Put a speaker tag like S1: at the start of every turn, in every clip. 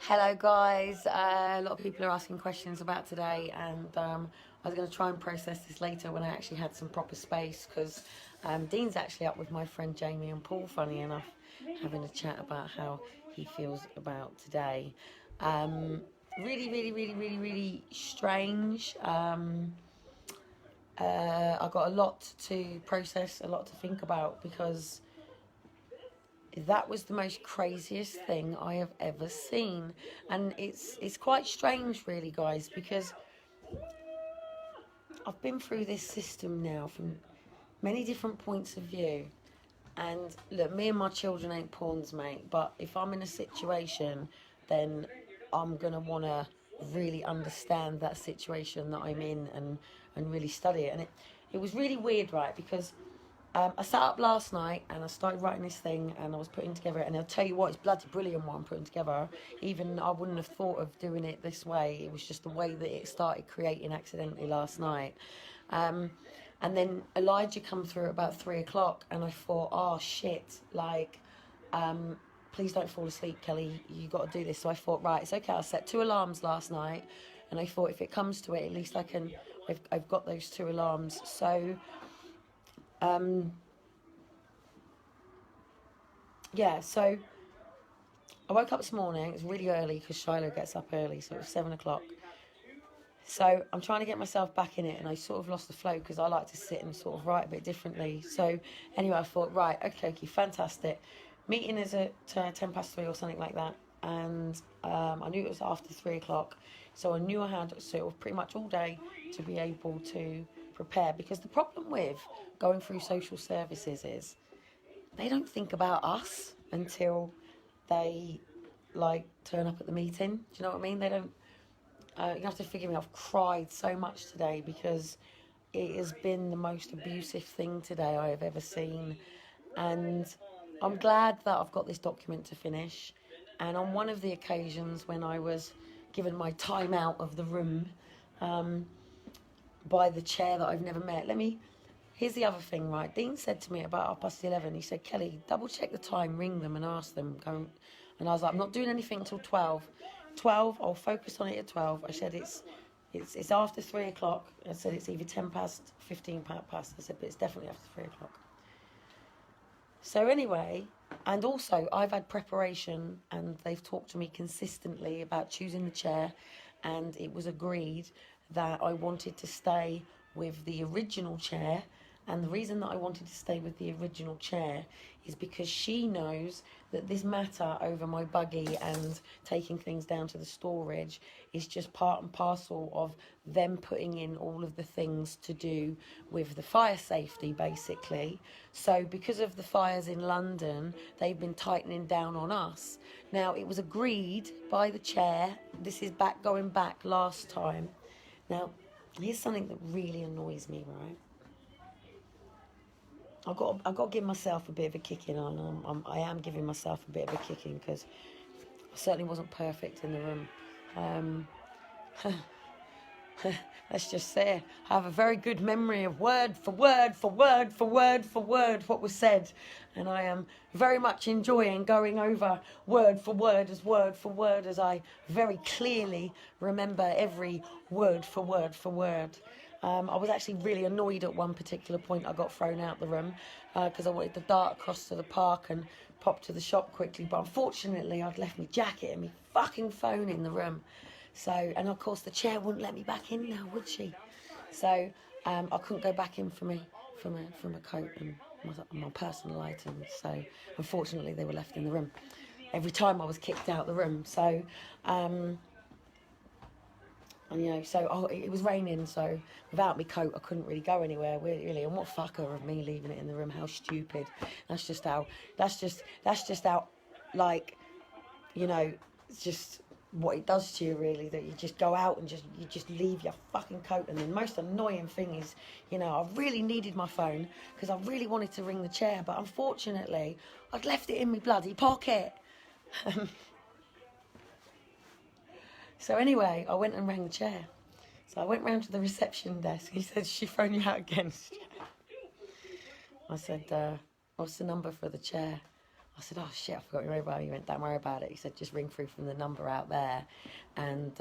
S1: Hello guys, a lot of people are asking questions about today, and I was going to try and process this later when I actually had some proper space, because Dean's actually up with my friend Jamie and Paul, funny enough, having a chat about how he feels about today. Really strange. I got a lot to process, a lot to think about, because that was the most craziest thing I have ever seen. And it's quite strange really, guys, because I've been through this system now from many different points of view. And look, me and my children ain't pawns, mate, but if I'm in a situation, then I'm gonna want to really understand that situation that I'm in, and really study it. And it was really weird, right? Because I sat up last night and I started writing this thing, and I was putting together it, and I'll tell you what, it's bloody brilliant what I'm putting together. Even I wouldn't have thought of doing it this way. It was just the way that it started creating accidentally last night. And then Elijah come through at about 3 o'clock, and I thought, oh shit, like, please don't fall asleep, Kelly. You got to do this. So I thought, right, it's okay. I set 2 alarms last night, and I thought if it comes to it, at least I can. I've got those 2 alarms. So yeah, so I woke up this morning. It was really early because Shiloh gets up early, so it was 7 o'clock. So I'm trying to get myself back in it, and I sort of lost the flow because I like to sit and sort of write a bit differently. So anyway, I thought, right, okay, fantastic. Meeting is at 3:10 or something like that, and I knew it was after 3 o'clock, so I knew I had sort of pretty much all day to be able to prepare. Because the problem with going through social services is they don't think about us until they like turn up at the meeting. Do you know what I mean? They don't. You have to forgive me. I've cried so much today because it has been the most abusive thing today I have ever seen, and I'm glad that I've got this document to finish. And on one of the occasions when I was given my time out of the room by the chair that I've never met, here's the other thing, right? Dean said to me about 11:30, he said, Kelly, double check the time, ring them and ask them. And I was like, I'm not doing anything until 12. 12, I'll focus on it at 12. I said, it's after 3 o'clock. I said, it's either 10 past, 15 past. I said, but it's definitely after 3 o'clock. So anyway, and also I've had preparation, and they've talked to me consistently about choosing the chair, and it was agreed that I wanted to stay with the original chair. And the reason that I wanted to stay with the original chair is because she knows that this matter over my buggy and taking things down to the storage is just part and parcel of them putting in all of the things to do with the fire safety, basically. So because of the fires in London, they've been tightening down on us. Now, it was agreed by the chair. This is going back last time. Now, here's something that really annoys me, right? I've got to give myself a bit of a kicking on. I am giving myself a bit of a kicking because I certainly wasn't perfect in the room. Let's just say I have a very good memory of word for word what was said, and I am very much enjoying going over word for word as I very clearly remember every word for word. I was actually really annoyed at one particular point. I got thrown out the room because I wanted to dart across to the park and pop to the shop quickly, but unfortunately I'd left my jacket and my fucking phone in the room. So, and of course the chair wouldn't let me back in now, would she? So I couldn't go back in for my coat and my personal items. So unfortunately they were left in the room. Every time I was kicked out the room. So and, it was raining, so without my coat I couldn't really go anywhere, really. And what fucker of me leaving it in the room? How stupid. That's just how, like, it's just what it does to you, really, that you just go out and you just leave your fucking coat. And the most annoying thing is, I really needed my phone because I really wanted to ring the chair, but unfortunately I'd left it in my bloody pocket. So anyway, I went and rang the chair. So I went round to the reception desk. He said, she phoned you out again. I said, what's the number for the chair? I said, oh shit, I forgot your mobile. He went, don't worry about it. He said, just ring through from the number out there. And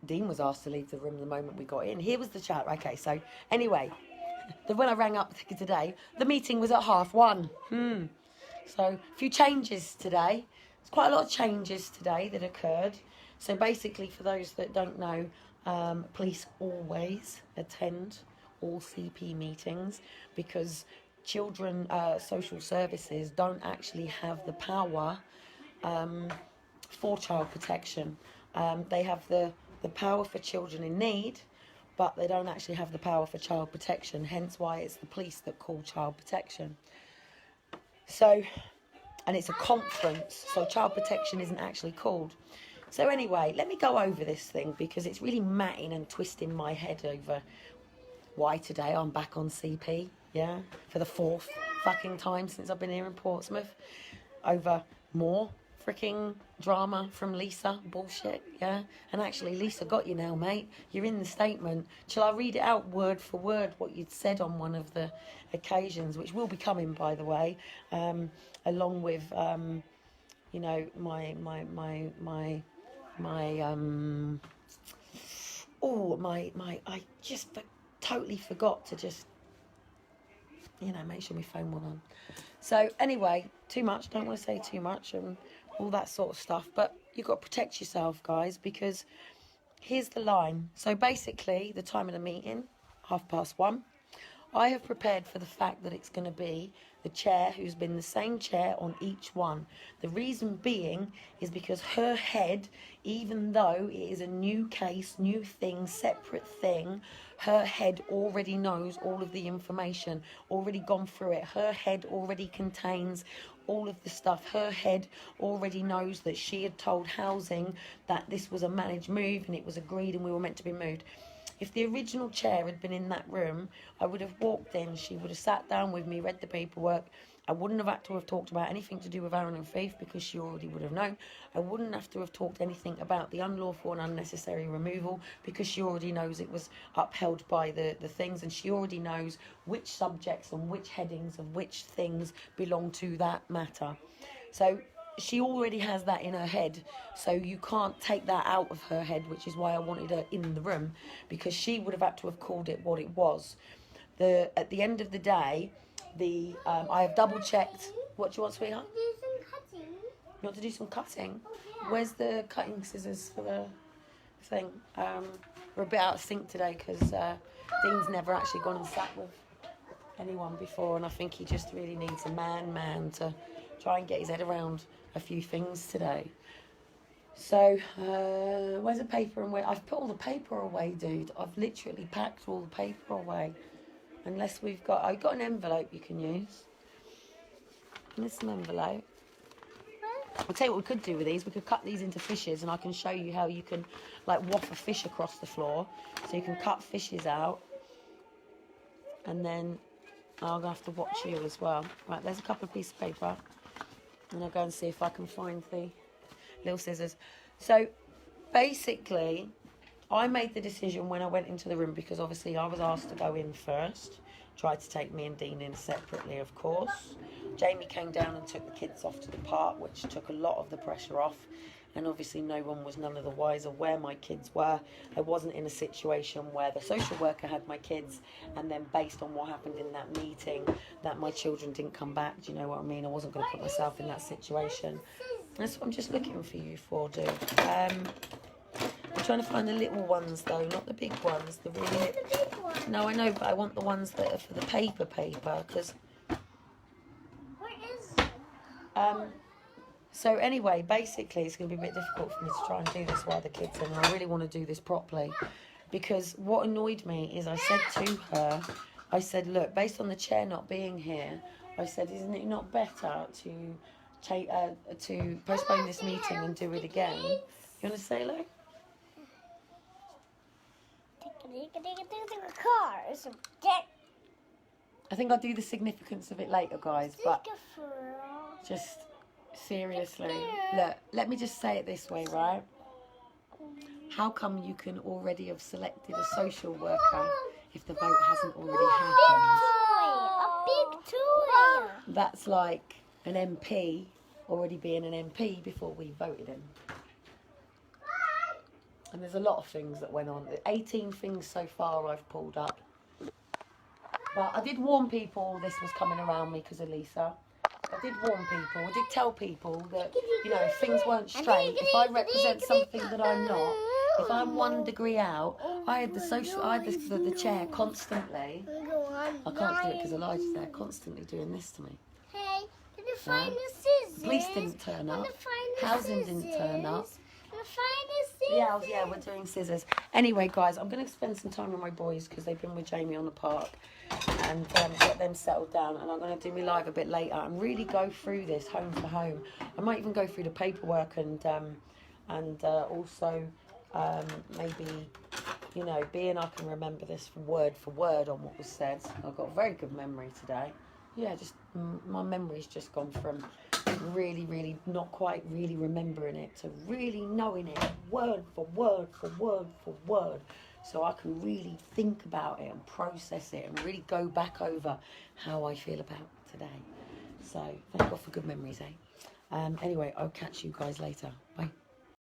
S1: Dean was asked to leave the room the moment we got in. Here was the chat. Okay, so anyway, when I rang up today, the meeting was at 1:30. So a few changes today. There's quite a lot of changes today that occurred. So basically, for those that don't know, police always attend all CP meetings because children social services don't actually have the power for child protection. They have the power for children in need, but they don't actually have the power for child protection, hence why it's the police that call child protection. So, and it's a conference, so child protection isn't actually called. So anyway, let me go over this thing because it's really matting and twisting my head over why today I'm back on CP, yeah, for the 4th fucking time since I've been here in Portsmouth, over more freaking drama from Lisa, bullshit, yeah. And actually, Lisa got you now, mate. You're in the statement. Shall I read it out word for word what you'd said on one of the occasions, which will be coming, by the way, along with, you know, I just totally forgot to just, you know, make sure my phone went on. So anyway, too much. Don't want to say too much and all that sort of stuff. But you've got to protect yourself, guys, because here's the line. So basically, the time of the meeting, 1:30. I have prepared for the fact that it's going to be the chair who's been the same chair on each one. The reason being is because her head, even though it is a new case, new thing, separate thing, her head already knows all of the information, already gone through it. Her head already contains all of the stuff. Her head already knows that she had told housing that this was a managed move and it was agreed and we were meant to be moved. If the original chair had been in that room, I would have walked in, she would have sat down with me, read the paperwork. I wouldn't have had to have talked about anything to do with Aaron and Faith because she already would have known. I wouldn't have to have talked anything about the unlawful and unnecessary removal because she already knows it was upheld by the things, and she already knows which subjects and which headings of which things belong to that matter. So she already has that in her head, so you can't take that out of her head, which is why I wanted her in the room, because she would have had to have called it what it was. At the end of the day, I have double checked. What do you want, sweetheart?
S2: Do some cutting.
S1: You want to do some cutting?
S2: Oh, yeah.
S1: Where's the cutting scissors for the thing? We're a bit out of sync today because Dean's never actually gone and sat with anyone before, and I think he just really needs a man to try and get his head around a few things today. So, where's the paper and where? I've put all the paper away, dude. I've literally packed all the paper away. Unless I've got an envelope you can use. There's some envelope. I'll tell you what we could do with these. We could cut these into fishes and I can show you how you can like waff a fish across the floor. So you can cut fishes out. And then I'm going to have to watch you as well. Right, there's a couple of pieces of paper. And I'll go and see if I can find the little scissors. So basically, I made the decision when I went into the room because obviously I was asked to go in first. Tried to take me and Dean in separately, of course. Jamie came down and took the kids off to the park, which took a lot of the pressure off. And obviously no one was none of the wiser where my kids were. I wasn't in a situation where the social worker had my kids and then based on what happened in that meeting that my children didn't come back. Do you know what I mean? I wasn't going to put myself in that situation. That's what I'm just looking for you for, dude. I'm trying to find the little ones though, not the big ones. The really
S2: The big one.
S1: No, I know, but I want the ones that are for the paper, because
S2: Where is it?
S1: so anyway, basically it's going to be a bit difficult for me to try and do this while the kids are, and I really want to do this properly, because what annoyed me is I said to her, I said, look, based on the chair not being here, I said, isn't it not better to postpone this meeting and do it again? You want to say hello?
S2: Cars.
S1: I think I'll do the significance of it later, guys, but just seriously, look, let me just say it this way, right? How come you can already have selected a social worker if the vote hasn't already happened?
S2: A big toy.
S1: That's like an MP already being an MP before we voted him. And there's a lot of things that went on. 18 things so far I've pulled up. But I did warn people this was coming around me because of Lisa. I did warn people. I did tell people that, you know, if things weren't straight, if I represent something that I'm not, if I'm 1 degree out, I had the chair constantly. I can't do it because Elijah's there, constantly doing this to me.
S2: Hey, did you find the scissors?
S1: Police didn't turn up. Housing didn't turn up. Yeah, we're doing scissors. Anyway, guys, I'm going to spend some time with my boys because they've been with Jamie on the park and get them settled down. And I'm going to do my live a bit later and really go through this home for home. I might even go through the paperwork and also maybe, you know, being I can remember this word for word on what was said. I've got a very good memory today. Yeah, just my memory's just gone from really not quite really remembering it to really knowing it word for word for word for word, so I can really think about it and process it and really go back over how I feel about today. So thank God for good memories, eh? Anyway, I'll catch you guys later. Bye.